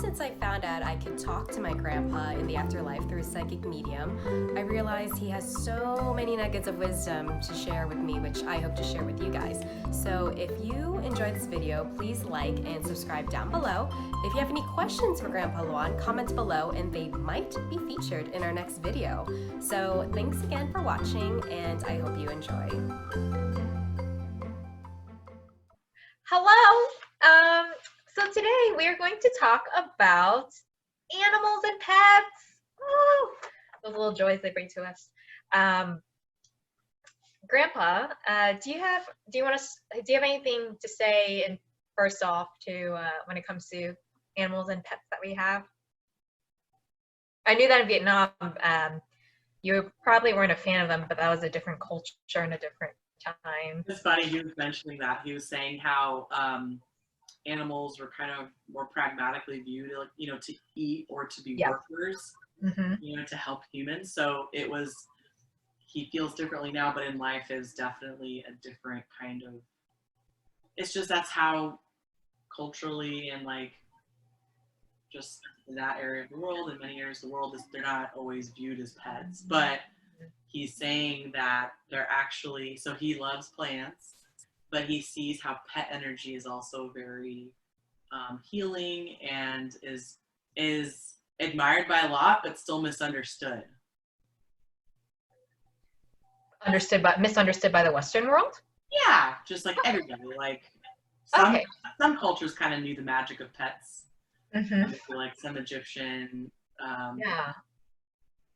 since I found out I could talk to my grandpa in the afterlife through a psychic medium, I realized he has so many nuggets of wisdom to share with me, which I hope to share with you guys. So if you enjoyed this video, please like and subscribe down below. If you have any questions for Grandpa Luan, comment below and they might be featured in our next video. So thanks again for watching, and I hope you enjoy. Hello. So today we are going to talk about animals and pets. Woo! Those little joys they bring to us. Grandpa, do you have anything to say? And first off, to when it comes to animals and pets that we have, I knew that in Vietnam, you probably weren't a fan of them, but that was a different culture and a different time. It's funny he was mentioning that. He was saying how animals were kind of more pragmatically viewed, like, you know, to eat or to be workers, you know, to help humans. So it was, he feels differently now, but in life is definitely a different kind of, it's just that's how culturally and like just in that area of the world, in many areas of the world, is they're not always viewed as pets. But he's saying that they're actually, so he loves plants, but he sees how pet energy is also very healing and is admired by a lot, but still misunderstood. Misunderstood by the Western world? Yeah, just like everybody. Like some cultures kind of knew the magic of pets. Like some Egyptian,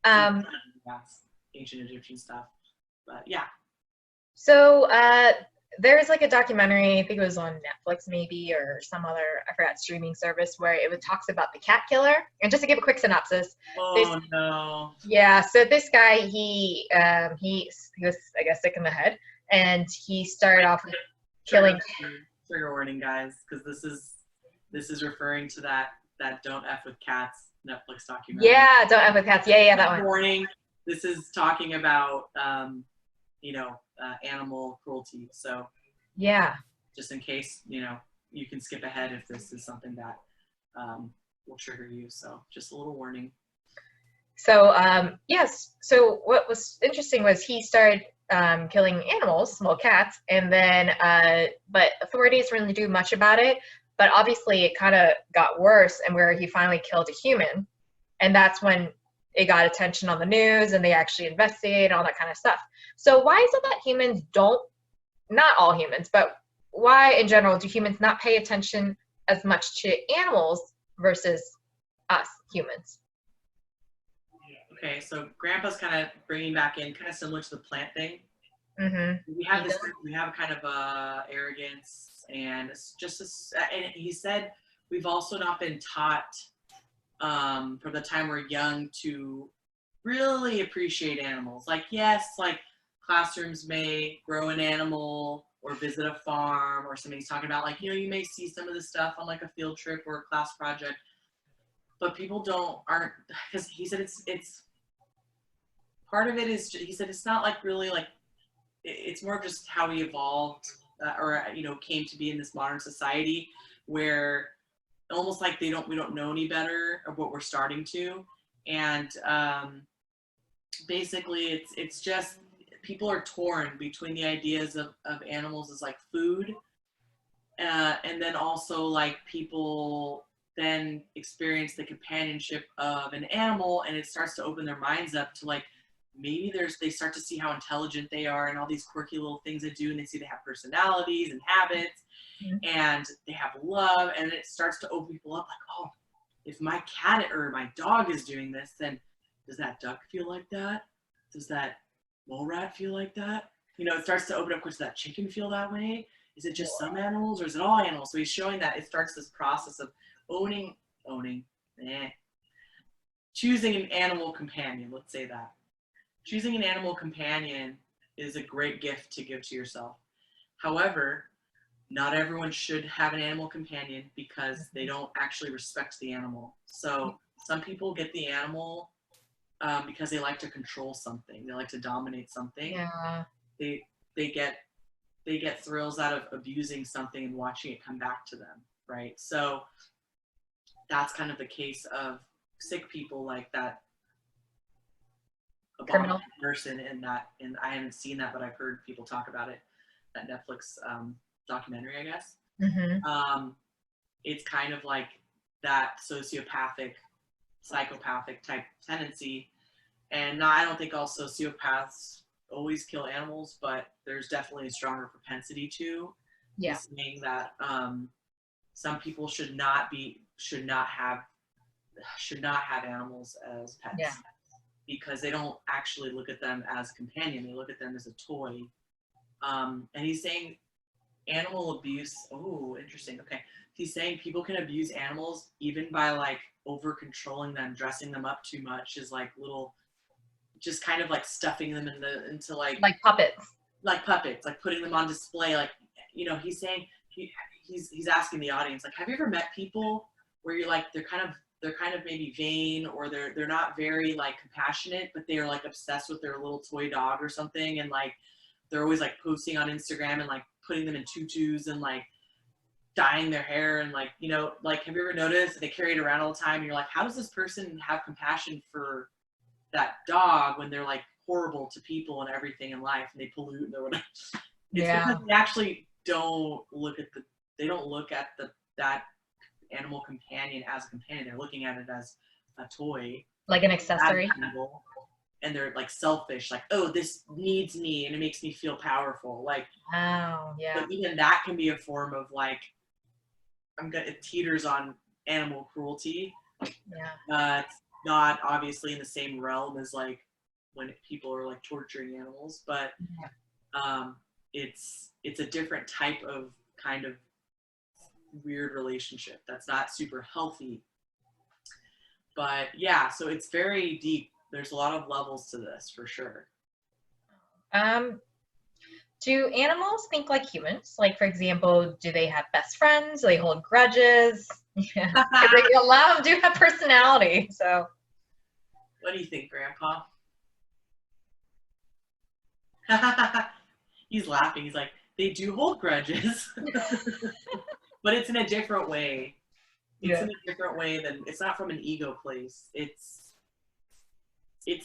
ancient Egyptian stuff. But yeah. So there's like a documentary, I think it was on Netflix maybe, or some other, I forgot, streaming service, where it talks about the cat killer. And just to give a quick synopsis. No. Yeah, so this guy, he was, I guess, sick in the head, and he started off killing. Trigger warning, guys, because this is referring to that Don't F with Cats Netflix documentary. Yeah, Don't F with Cats. Yeah, that one. Warning. This is talking about animal cruelty. So yeah, just in case, you can skip ahead if this is something that will trigger you. So just a little warning. So yes. So what was interesting was he started killing animals, small cats, and then but authorities didn't really do much about it. But obviously, it kind of got worse, and where he finally killed a human, and that's when it got attention on the news, and they actually investigated all that kind of stuff. So why is it that humans don't, not all humans, but why in general do humans not pay attention as much to animals versus us humans? Okay, so Grandpa's kind of bringing back in, kind of similar to the plant thing. We have a kind of arrogance, and it's just and he said we've also not been taught from the time we're young to really appreciate animals. Like, yes, like classrooms may grow an animal or visit a farm, or somebody's talking about, like, you may see some of this stuff on like a field trip or a class project, but people aren't, because he said it's part of it is, he said it's not like really like, it's more of just how we evolved or came to be in this modern society where almost like we don't know any better of what we're starting to. And basically it's just people are torn between the ideas of animals as like food, and then also like people then experience the companionship of an animal, and it starts to open their minds up to like, maybe they start to see how intelligent they are and all these quirky little things they do, and they see they have personalities and habits, and they have love, and it starts to open people up like, oh, if my cat or my dog is doing this, then does that duck feel like that? Does that mole rat feel like that? It starts to open up, does that chicken feel that way? Is it just some animals, or is it all animals? So he's showing that it starts this process of choosing an animal companion, let's say that. Choosing an animal companion is a great gift to give to yourself. However, not everyone should have an animal companion because they don't actually respect the animal. So some people get the animal because they like to control something. They like to dominate something. Yeah. They get thrills out of abusing something and watching it come back to them, right? So that's kind of the case of sick people like that Criminal person in that, and I haven't seen that, but I've heard people talk about it, that Netflix documentary, I guess. It's kind of like that sociopathic, psychopathic type tendency. And I don't think all sociopaths always kill animals, but there's definitely a stronger propensity to. Yeah. He's saying that some people should not have animals as pets. Yeah. Because they don't actually look at them as a companion, they look at them as a toy. And he's saying animal abuse, oh, interesting, okay. He's saying people can abuse animals even by like over controlling them, dressing them up too much, is like little, just kind of like stuffing them into like puppets. Like puppets, like putting them on display. Like, you know, he's saying, he's asking the audience, like, have you ever met people where you're like, they're kind of maybe vain, or they're not very like compassionate, but they're like obsessed with their little toy dog or something, and like they're always like posting on Instagram and like putting them in tutus and like dyeing their hair, and like, you know, like, have you ever noticed they carry it around all the time and you're like, how does this person have compassion for that dog when they're like horrible to people and everything in life, and they pollute or whatever? It's because they actually don't look at that animal companion as a companion. They're looking at it as a toy, like an accessory, and they're like selfish, like, oh, this needs me and it makes me feel powerful. Like, oh yeah, but even that can be a form of like, it teeters on animal cruelty. Yeah. It's not obviously in the same realm as like when people are like torturing animals, but it's a different type of kind of weird relationship that's not super healthy. But yeah, so it's very deep. There's a lot of levels to this for sure. Do animals think like humans? Like, for example, do they have best friends? Do they hold grudges? Yeah, because a lot of them do have personality. So, what do you think, Grandpa? He's laughing. He's like, they do hold grudges, but it's in a different way. It's in a different way than, it's not from an ego place. It's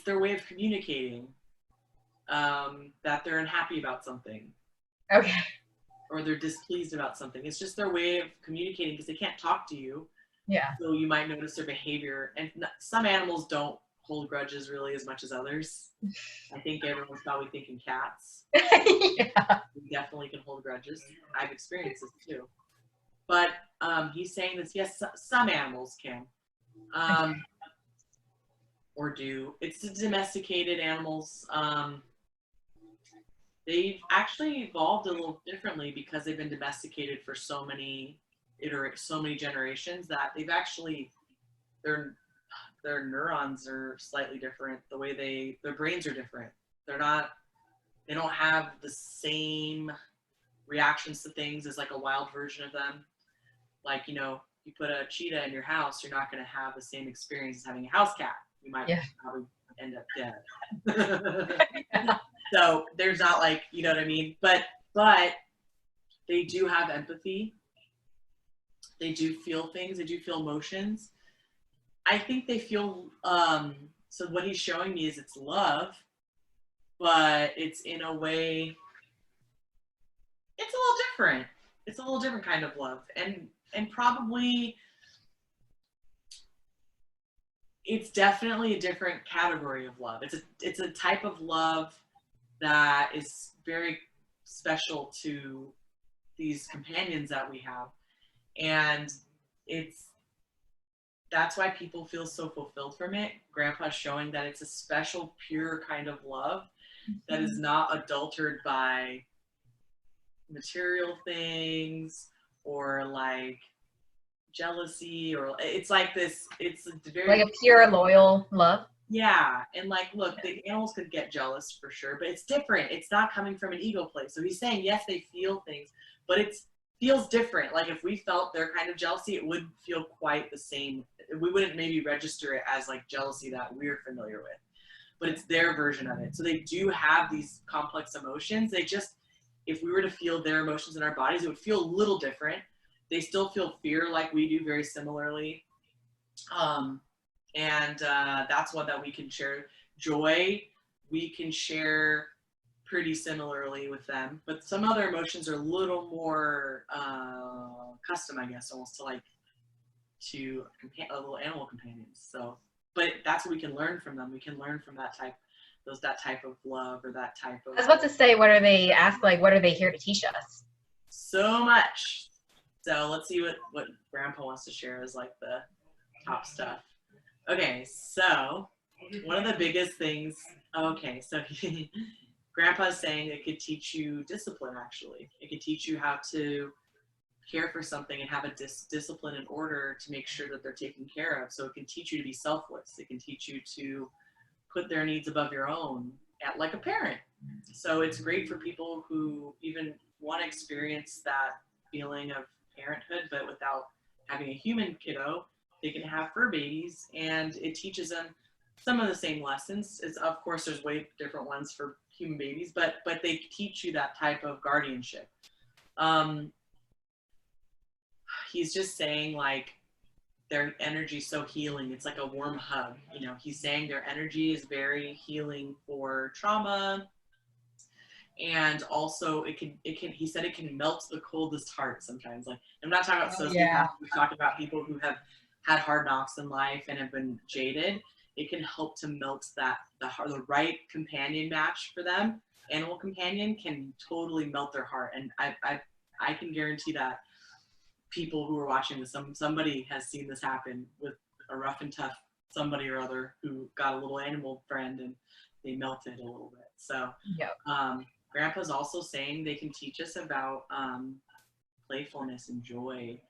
their way of communicating. That they're unhappy about something. Okay. Or they're displeased about something. It's just their way of communicating, because they can't talk to you. Yeah. So you might notice their behavior. And some animals don't hold grudges really as much as others. I think everyone's probably thinking cats. Yeah. We definitely can hold grudges. I've experienced this too. But he's saying this, yes, some animals can. Or do. It's the domesticated animals. They've actually evolved a little differently because they've been domesticated for so many generations that they've actually, their neurons are slightly different. The way their brains are different. They don't have the same reactions to things as like a wild version of them. Like, you know, you put a cheetah in your house, you're not going to have the same experience as having a house cat. You might probably end up dead. So there's not like, you know what I mean? But they do have empathy. They do feel things. They do feel emotions. I think they feel, so what he's showing me is it's love, but it's in a way, it's a little different. It's a little different kind of love. And probably, it's definitely a different category of love. It's a type of love that is very special to these companions that we have. And that's why people feel so fulfilled from it. Grandpa's showing that it's a special, pure kind of love that is not adulterated by material things or like jealousy, or it's like this, it's very like a pure loyal love. Yeah. And like, look, the animals could get jealous for sure, but it's different. It's not coming from an ego place. So he's saying, yes, they feel things, but it feels different. Like if we felt their kind of jealousy, it wouldn't feel quite the same. We wouldn't maybe register it as like jealousy that we're familiar with, but it's their version of it. So they do have these complex emotions. They just, if we were to feel their emotions in our bodies, it would feel a little different. They still feel fear like we do very similarly. And that's one that we can share. Joy, we can share pretty similarly with them, but some other emotions are a little more custom, I guess, almost to little animal companions. So, but that's what we can learn from them. We can learn from that type of love, or that type of. I was about to say, what are they here to teach us? So much. So let's see what Grandpa wants to share as like the top stuff. Okay, so one of the biggest things. Okay, so Grandpa's saying it could teach you discipline. Actually, it could teach you how to care for something and have a discipline in order to make sure that they're taken care of. So it can teach you to be selfless. It can teach you to put their needs above your own, like a parent. So it's great for people who even want to experience that feeling of parenthood, but without having a human kiddo. They can have fur babies, and it teaches them some of the same lessons. It's, of course, there's way different ones for human babies, but they teach you that type of guardianship. He's just saying, like, their energy is so healing. It's like a warm hug. You know, he's saying their energy is very healing for trauma. And also he said it can melt the coldest heart sometimes. Like, I'm not talking about sociopaths. We're talking about people who have had hard knocks in life and have been jaded. It can help to melt the right companion match for them. Animal companion can totally melt their heart. And I can guarantee that people who are watching this, somebody has seen this happen with a rough and tough somebody or other who got a little animal friend and they melted a little bit. So Grandpa's also saying they can teach us about playfulness and joy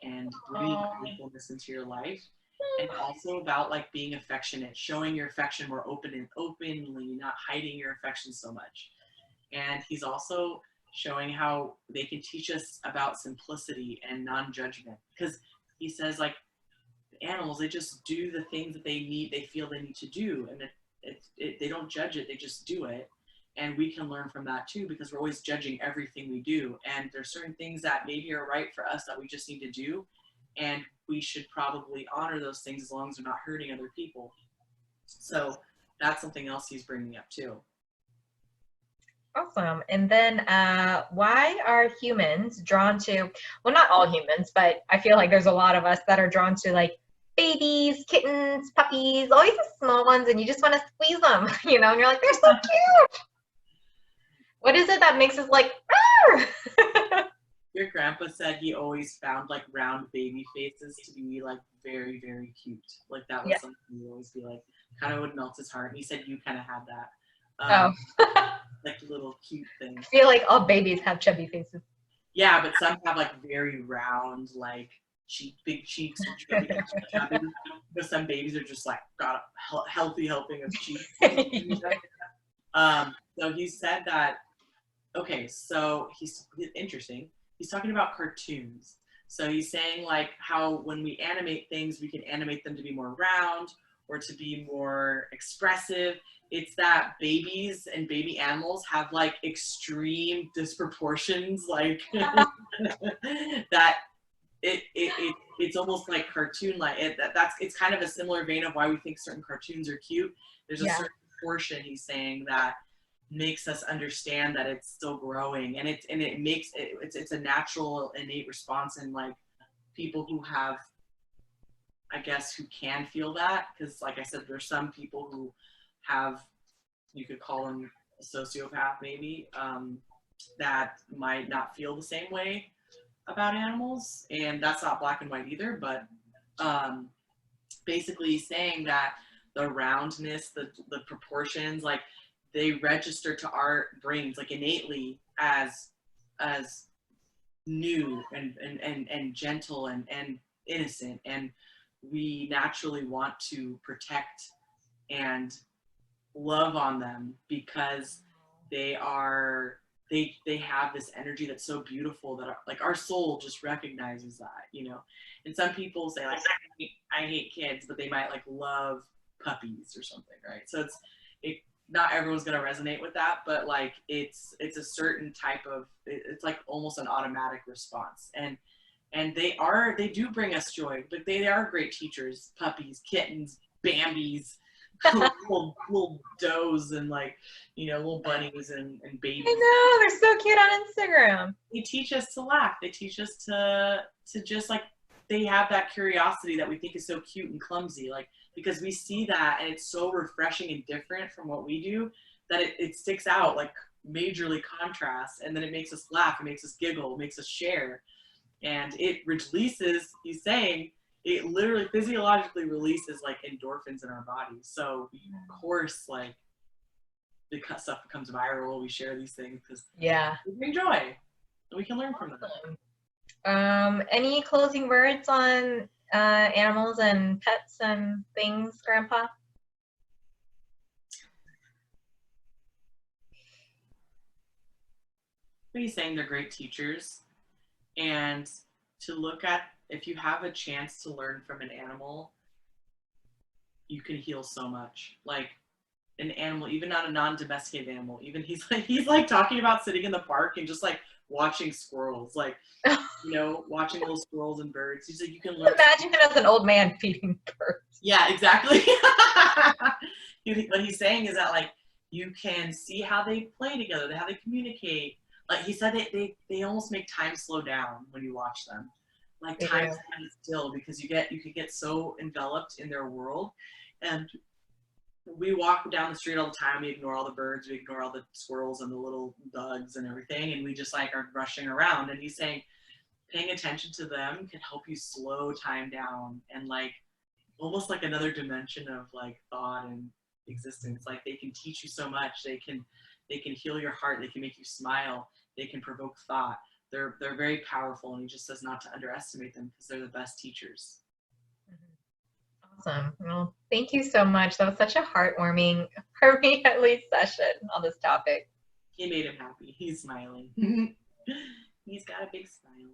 and bringing playfulness into your life, and also about like being affectionate, showing your affection more openly, not hiding your affection so much. And he's also showing how they can teach us about simplicity and non-judgment, because he says, like, animals, they just do the things that they feel they need to do, and they don't judge it, they just do it. And we can learn from that too, because we're always judging everything we do, and there's certain things that maybe are right for us that we just need to do, and we should probably honor those things as long as they're not hurting other people. So that's something else he's bringing up too. Awesome. And then why are humans drawn to, well, not all humans, but I feel like there's a lot of us that are drawn to like babies, kittens, puppies, always the small ones, and you just want to squeeze them, you know, and you're like, they're so cute. What is it that makes us like, Your grandpa said he always found like round baby faces to be like very, very cute. Like that was something he would always be like, kind of would melt his heart. And he said you kind of had that. Like little cute things. I feel like all babies have chubby faces. Yeah, but some have like very round, like big cheeks. Chubby. But some babies are just like got a healthy helping of cheeks. So he said that. Okay, so he's interesting. He's talking about cartoons. So he's saying like how when we animate things, we can animate them to be more round or to be more expressive. It's that babies and baby animals have like extreme disproportions, like that it's almost like cartoon like it's kind of a similar vein of why we think certain cartoons are cute. There's a certain portion, he's saying, that makes us understand that it's still growing, and it's a natural innate response in like people who have, I guess, who can feel that, because like I said, there's some people who have, you could call them a sociopath maybe, that might not feel the same way about animals, and that's not black and white either, but basically saying that the roundness, the proportions, like they register to our brains like innately as new and gentle and innocent, and we naturally want to protect and love on them because they have this energy that's so beautiful that like our soul just recognizes that, you know. And some people say like, I hate kids, but they might like love puppies or something, right? So not everyone's going to resonate with that, but like it's a certain type of, it's like almost an automatic response. And And they do bring us joy. Like they are great teachers. Puppies, kittens, Bambis, little does, and like, little bunnies and babies. I know, they're so cute on Instagram. They teach us to laugh. They teach us to just like, they have that curiosity that we think is so cute and clumsy, like, because we see that and it's so refreshing and different from what we do that it sticks out, like majorly contrast, and then it makes us laugh, it makes us giggle, it makes us share, and it releases, he's saying, it literally physiologically releases like endorphins in our bodies. So of course, like, the stuff becomes viral, we share these things because we bring joy and we can learn from them. Any closing words on animals and pets and things, Grandpa? He's saying they're great teachers, and to look at, if you have a chance to learn from an animal, you can heal so much. Like an animal, even not a non-domesticated animal, even he's like talking about sitting in the park and just like watching squirrels, like, watching little squirrels and birds. He's like, you can learn. Imagine it as an old man feeding birds. Yeah, exactly. What he's saying is that, like, you can see how they play together, how they communicate. Like he said, they almost make time slow down when you watch them. Like time stands still, because you could get so enveloped in their world. And we walk down the street all the time, we ignore all the birds, we ignore all the squirrels and the little bugs and everything, and we just like are rushing around. And he's saying paying attention to them can help you slow time down, and like almost like another dimension of like thought and existence. Like they can teach you so much. They can heal your heart, they can make you smile, they can provoke thought. They're very powerful, and he just says not to underestimate them because they're the best teachers. Awesome. Well, thank you so much. That was such a heartwarming, for me at least, session on this topic. He made him happy. He's smiling. He's got a big smile.